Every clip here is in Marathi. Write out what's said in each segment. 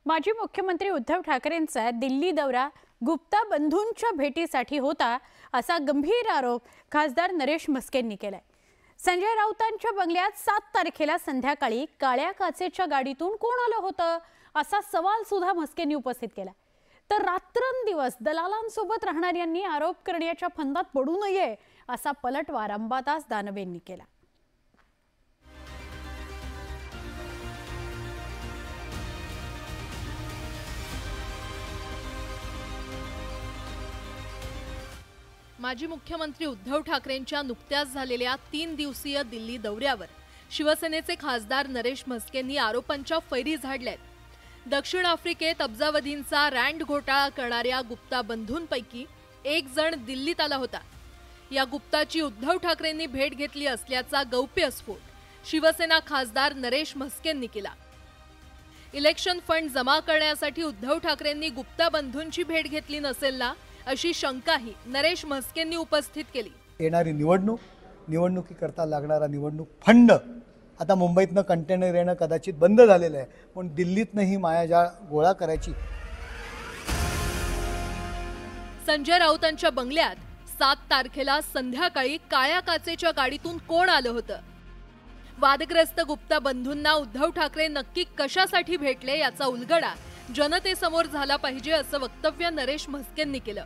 माजी मुख्यमंत्री उद्धव ठाकरेंचा दिल्ली दौरा गुप्ता बंधूंच्या भेटीसाठी होता असा गंभीर आरोप खासदार नरेश म्हस्केंनी केलाय। संजय राऊतांच्या बंगल्यात 7 तारखेला संध्याकाळी काळ्या काचेच्या गाडीतून कोण आलं होतं असा सवाल सुद्धा म्हस्केंनी उपस्थित केला। तर रात्रंदिवस दलालांसोबत राहणाऱ्यांनी आरोप करण्याच्या फंदात पडू नये असा पलटवार अंबादास दानवेंनी केला। माजी मुख्यमंत्री उद्धव ठाकरेंच्या नुकत्याच झालेल्या 3 दिवसीय दिल्ली दौऱ्यावर शिवसेनेचे खासदार नरेश म्हस्केंनी आरोपांच्या फैरी झाडल्यात। दक्षिण आफ्रिकेत अब्जावधींचा रँड घोटाळा करणाऱ्या गुप्ता बंधूंपैकी एक जण दिल्लीत आला होता। या गुप्ताची उद्धव ठाकरेंनी भेट घेतली असल्याचा गौप्यस्फोट शिवसेना खासदार नरेश म्हस्केंनी केला। इलेक्शन फंड जमा करण्यासाठी उद्धव ठाकरेंनी गुप्ता बंधूंची भेट घेतली नसेल ना अशी शंकाही नरेश म्हस्केंनी उपस्थित केली। येणारी निवडणुकीकरता लागणारा निवडणूक फंड आता मुंबईतनं कंटेनर येणं कदाचित बंद झालेलं आहे, पण दिल्लीतनं ही मायाजाळ गोळा करायची। संजय राऊतांच्या बंगल्यात 7 तारखेला संध्याकाळी काळ्या काचेच्या गाडीतून कोण आलं होतं? वादग्रस्त गुप्ता बंधूंना उद्धव ठाकरे नक्की कशासाठी भेटले याचा उलगडा जनतेसमोर झाला पाहिजे असं वक्तव्य नरेश म्हस्केंनी केलं।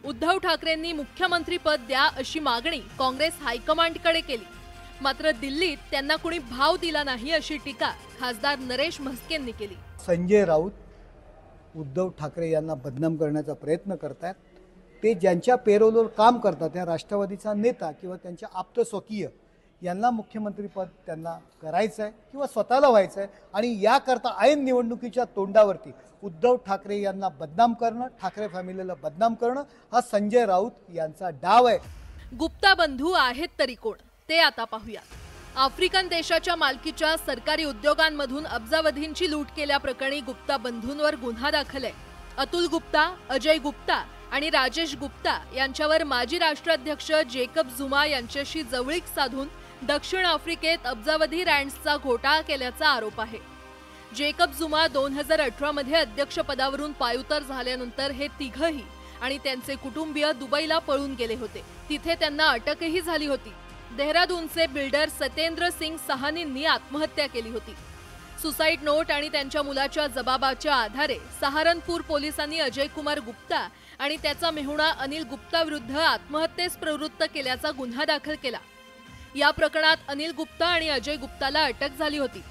उद्धव ठाकरेंनी मुख्यमंत्री पद द्या अशी मागणी काँग्रेस हायकमांडकडे केली, मात्र दिल्लीत त्यांना कुणी भाव दिला नाही अशी टीका खासदार नरेश म्हस्केंनी केली। संजय राऊत उद्धव ठाकरे यांना बदनाम करण्याचा प्रयत्न करतात। ते ज्यांच्या पेरोलवर काम करतात त्या राष्ट्रवादीचा नेता किंवा त्यांच्या आप्त स्वकीय यांना मुख्यमंत्रीपद त्यांना करायचं आहे किंवा स्वतःला व्हायचं आहे, आणि याकरता ऐन निवडणुकीच्या तोंडावरती उद्धव ठाकरे यांना बदनाम करणं, ठाकरे फॅमिलीला बदनाम करणं हा संजय राऊत यांचा डाव आहे। गुप्ता बंधू आहेत तरी कोण ते आता पाहूया। आफ्रिकन देशाच्या मालकीच्या सरकारी उद्योगांमधून अब्जावधींची लूट केल्याप्रकरणी गुप्ता बंधूंवर गुन्हा दाखल आहे। अतुल गुप्ता, अजय गुप्ता आणि राजेश गुप्ता यांच्यावर माजी राष्ट्राध्यक्ष जेकब झुमा यांच्याशी जवळीक साधून दक्षिण आफ्रिकेत अब्जावधी रँड्सचा घोटाळा केल्याचा आरोप आहे। जेकब झुमा 2018 मध्ये अध्यक्षपदावरून पायउतार झाल्यानंतर हे तिघही आणि त्यांचे कुटुंबीय दुबईला पळून गेले होते। तिथे त्यांना अटकही झाली होती। देहरादूनचे बिल्डर सत्येंद्र सिंग सहानींनी आत्महत्या केली होती। सुसाईड नोट आणि त्यांच्या मुलाच्या जबाबाच्या आधारे सहारनपूर पोलिसांनी अजय कुमार गुप्ता आणि त्याचा मेहुणा अनिल गुप्ता विरुद्ध आत्महत्येस प्रवृत्त केल्याचा गुन्हा दाखल केला। या प्रकरणात अनिल गुप्ता आणि अजय गुप्ताला अटक झाली होती।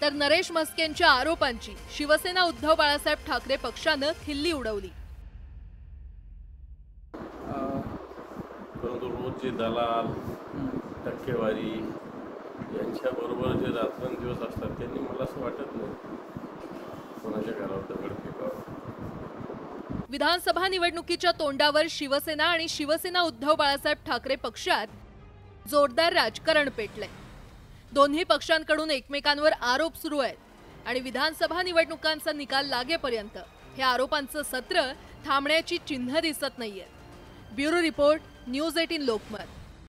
तर नरेश म्हस्केंच्या आरोपांची शिवसेना उद्धव बाळासाहेब ठाकरे पक्षानं खिल्ली उडवली। परंतु रोजचे दलाल, टक्केवारी यांच्याबरोबर जे रात्रंदिवस असतात त्यांनी मला असं वाटत नाही कोणाच्या घरावर दगड फेकावं। विधानसभा निवडणुकीच्या तोंडावर शिवसेना आणि शिवसेना उद्धव बाळासाहेब ठाकरे पक्षात जोरदार राजकारण पेटलंय। दोन्ही पक्षांकडून एकमेकांवर आरोप सुरू आहेत आणि विधानसभा निवडणुकांचा निकाल लागेपर्यंत हे आरोपांचं सत्र थांबण्याची चिन्ह दिसत नाहीये। Bureau report, news 18 Lokmat.